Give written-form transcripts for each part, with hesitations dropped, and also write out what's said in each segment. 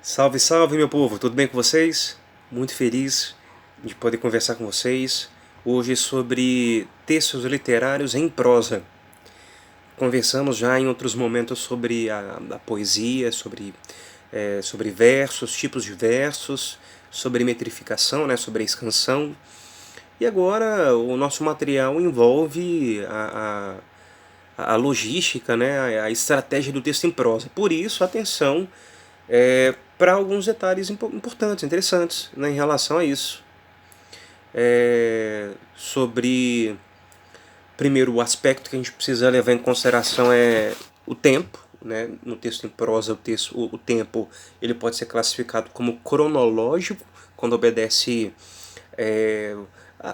Salve, salve, meu povo, tudo bem com vocês? Muito feliz de poder conversar com vocês hoje sobre textos literários em prosa. Conversamos já em outros momentos sobre a poesia, sobre versos, tipos de versos, sobre metrificação, né, sobre a escansão. E agora o nosso material envolve a logística, né, a estratégia do texto em prosa. Por isso, atenção para alguns detalhes importantes, interessantes, né, em relação a isso. Sobre, primeiro, o aspecto que a gente precisa levar em consideração é o tempo. Né? No texto em prosa, o tempo ele pode ser classificado como cronológico, quando obedece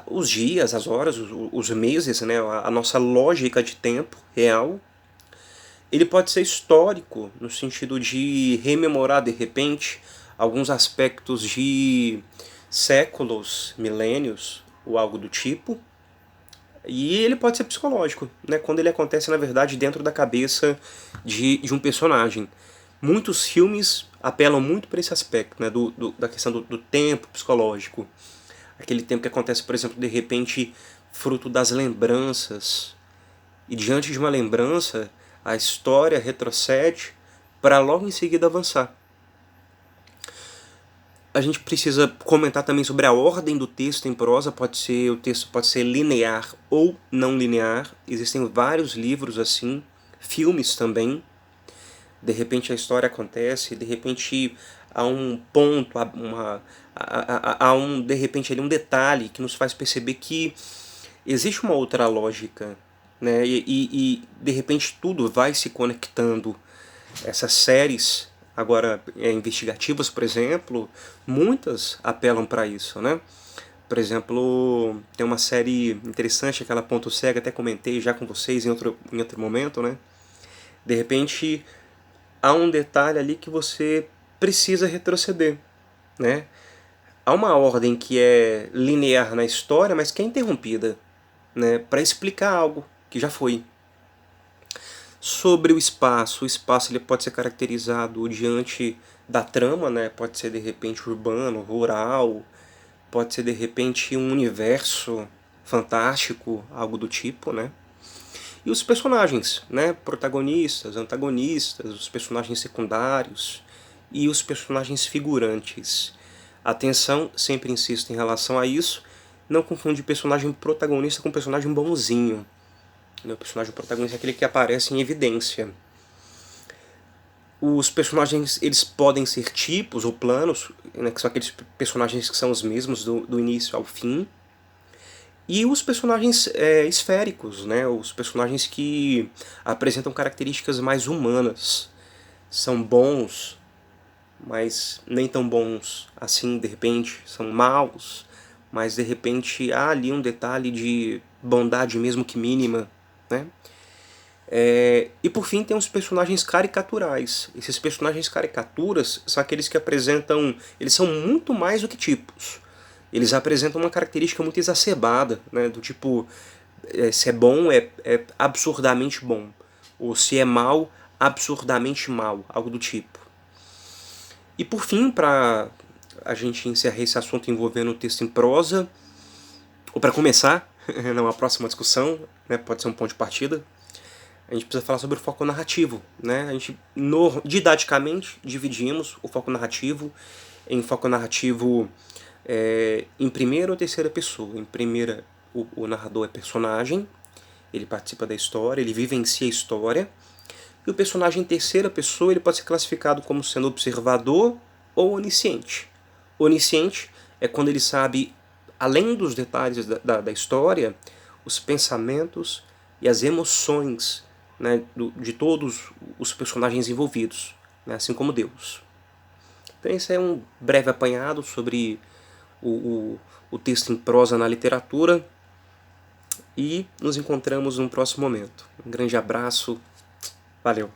os dias, as horas, os meses, né? A nossa lógica de tempo real. Ele pode ser histórico, no sentido de rememorar, de repente, alguns aspectos de séculos, milênios, ou algo do tipo. E ele pode ser psicológico, né? Quando ele acontece, na verdade, dentro da cabeça de um personagem. Muitos filmes apelam muito para esse aspecto, né? Da questão do tempo psicológico. Aquele tempo que acontece, por exemplo, de repente, fruto das lembranças. E diante de uma lembrança, a história retrocede para logo em seguida avançar. A gente precisa comentar também sobre a ordem do texto em prosa. O texto pode ser linear ou não linear. Existem vários livros assim, filmes também. De repente a história acontece, de repente há um ponto, de repente ali um detalhe que nos faz perceber que existe uma outra lógica, né? E de repente tudo vai se conectando. Essas séries agora investigativas, por exemplo, muitas apelam para isso, né? Por exemplo, tem uma série interessante, aquela Ponto Cego, até comentei já com vocês em outro momento, né? De repente, há um detalhe ali que você precisa retroceder, né? Há uma ordem que é linear na história, mas que é interrompida, né? Para explicar algo que já foi. Sobre o espaço ele pode ser caracterizado diante da trama, né? Pode ser de repente urbano, rural, pode ser de repente um universo fantástico, algo do tipo, né? E os personagens, né? Protagonistas, antagonistas, os personagens secundários e os personagens figurantes. Atenção, sempre insisto em relação a isso, não confunde personagem protagonista com personagem bonzinho. O personagem protagonista é aquele que aparece em evidência. Os personagens eles podem ser tipos ou planos, né, que são aqueles personagens que são os mesmos do início ao fim. E os personagens esféricos, né, os personagens que apresentam características mais humanas. São bons, mas nem tão bons assim, de repente. São maus, mas de repente há ali um detalhe de bondade mesmo que mínima, né? E por fim tem os personagens caricaturais. Esses personagens caricaturas são aqueles que apresentam... Eles são muito mais do que tipos. Eles apresentam uma característica muito exacerbada, né? Do tipo, se é bom, é absurdamente bom. Ou se é mal, absurdamente mal. Algo do tipo. E por fim, para a gente encerrar esse assunto envolvendo o texto em prosa, ou para começar, numa próxima discussão, né? Pode ser um ponto de partida, a gente precisa falar sobre o foco narrativo, né? A gente, didaticamente, dividimos o foco narrativo em foco narrativo em primeira ou terceira pessoa. Em primeira, o narrador é personagem, ele participa da história, ele vivencia a história. E o personagem em terceira pessoa ele pode ser classificado como sendo observador ou onisciente. Onisciente é quando ele sabe, além dos detalhes da história, os pensamentos e as emoções, né, de todos os personagens envolvidos, né, assim como Deus. Então esse é um breve apanhado sobre o texto em prosa na literatura e nos encontramos num próximo momento. Um grande abraço, valeu!